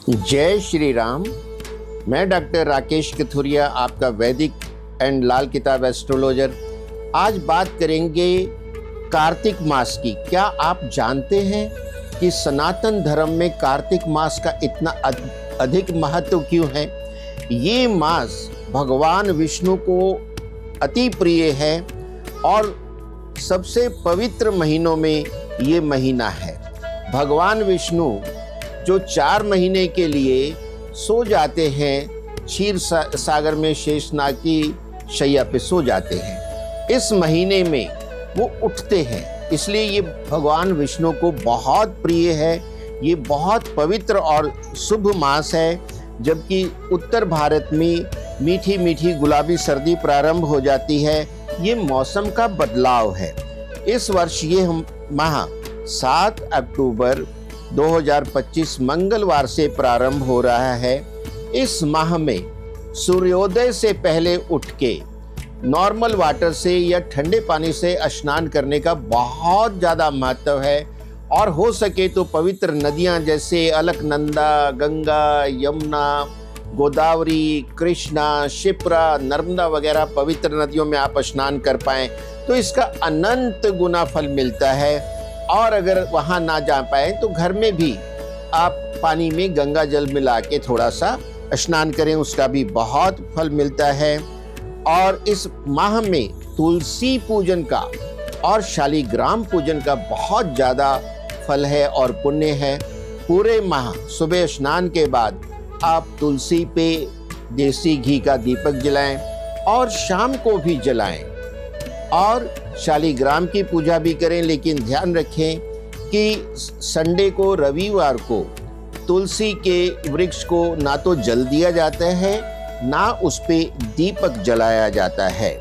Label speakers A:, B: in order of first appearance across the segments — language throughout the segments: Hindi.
A: जय श्री राम। मैं डॉक्टर राकेश कथुरिया, आपका वैदिक एंड लाल किताब एस्ट्रोलॉजर। आज बात करेंगे कार्तिक मास की। क्या आप जानते हैं कि सनातन धर्म में कार्तिक मास का इतना अधिक महत्व क्यों है? ये मास भगवान विष्णु को अति प्रिय है और सबसे पवित्र महीनों में ये महीना है। भगवान विष्णु जो 4 महीने के लिए सो जाते हैं, क्षीर सागर में शेषनाग की शैया पे सो जाते हैं। इस महीने में वो उठते हैं, इसलिए ये भगवान विष्णु को बहुत प्रिय है। ये बहुत पवित्र और शुभ मास है। जबकि उत्तर भारत में मीठी मीठी गुलाबी सर्दी प्रारंभ हो जाती है। ये मौसम का बदलाव है। इस वर्ष ये माह 7 अक्टूबर 2025 मंगलवार से प्रारंभ हो रहा है। इस माह में सूर्योदय से पहले उठ के नॉर्मल वाटर से या ठंडे पानी से स्नान करने का बहुत ज़्यादा महत्व है। और हो सके तो पवित्र नदियां जैसे अलकनंदा, गंगा, यमुना, गोदावरी, कृष्णा, शिप्रा, नर्मदा वगैरह पवित्र नदियों में आप स्नान कर पाएं तो इसका अनंत गुना फल मिलता है। और अगर वहाँ ना जा पाए तो घर में भी आप पानी में गंगा जल मिला के थोड़ा सा स्नान करें, उसका भी बहुत फल मिलता है। और इस माह में तुलसी पूजन का और शालिग्राम पूजन का बहुत ज़्यादा फल है और पुण्य है। पूरे माह सुबह स्नान के बाद आप तुलसी पे देसी घी का दीपक जलाएं और शाम को भी जलाएं और शालिग्राम की पूजा भी करें। लेकिन ध्यान रखें कि संडे को, रविवार को तुलसी के वृक्ष को ना तो जल दिया जाता है, ना उस पे दीपक जलाया जाता है।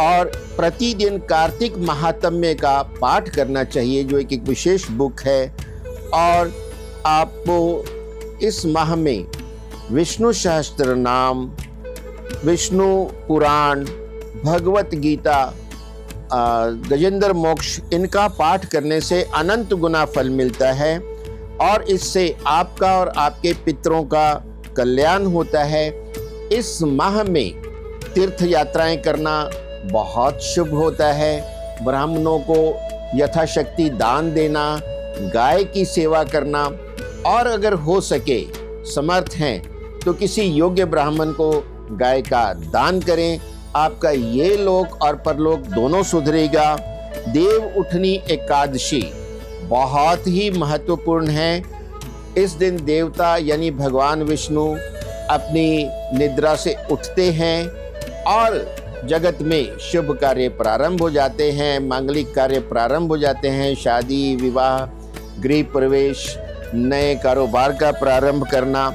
A: और प्रतिदिन कार्तिक महात्म्य का पाठ करना चाहिए, जो एक विशेष बुक है। और आपको इस माह में विष्णु सहस्त्र नाम, विष्णु पुराण, भगवत गीता, गजेंद्र मोक्ष, इनका पाठ करने से अनंत गुना फल मिलता है। और इससे आपका और आपके पितरों का कल्याण होता है। इस माह में तीर्थ यात्राएं करना बहुत शुभ होता है। ब्राह्मणों को यथाशक्ति दान देना, गाय की सेवा करना, और अगर हो सके समर्थ हैं तो किसी योग्य ब्राह्मण को गाय का दान करें। आपका ये लोक और परलोक दोनों सुधरेगा। देव उठनी एकादशी बहुत ही महत्वपूर्ण है। इस दिन देवता यानी भगवान विष्णु अपनी निद्रा से उठते हैं और जगत में शुभ कार्य प्रारंभ हो जाते हैं, मांगलिक कार्य प्रारंभ हो जाते हैं। शादी, विवाह, गृह प्रवेश, नए कारोबार का प्रारंभ करना।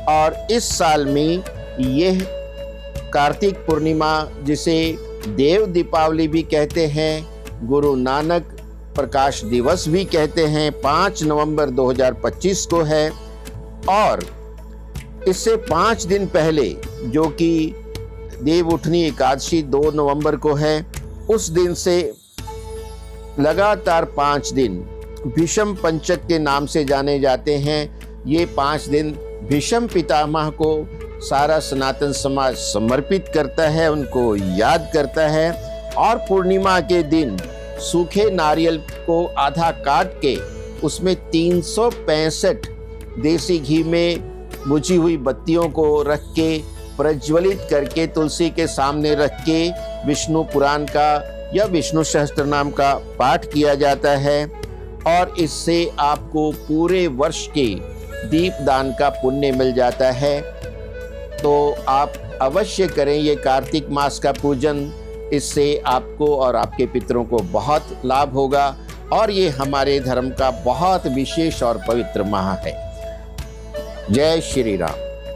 A: और इस साल में यह कार्तिक पूर्णिमा, जिसे देव दीपावली भी कहते हैं, गुरु नानक प्रकाश दिवस भी कहते हैं, 5 नवंबर 2025 को है। और इससे 5 दिन पहले, जो कि देव उठनी एकादशी 2 नवंबर को है, उस दिन से लगातार 5 दिन भीष्म पंचक के नाम से जाने जाते हैं। ये 5 दिन भीष्म पितामह को सारा सनातन समाज समर्पित करता है, उनको याद करता है। और पूर्णिमा के दिन सूखे नारियल को आधा काट के उसमें 365 देसी घी में बुझी हुई बत्तियों को रख के प्रज्वलित करके तुलसी के सामने रख के विष्णु पुराण का या विष्णु सहस्त्र नाम का पाठ किया जाता है। और इससे आपको पूरे वर्ष के दीपदान का पुण्य मिल जाता है। तो आप अवश्य करें ये कार्तिक मास का पूजन। इससे आपको और आपके पितरों को बहुत लाभ होगा। और ये हमारे धर्म का बहुत विशेष और पवित्र माह है। जय श्री राम।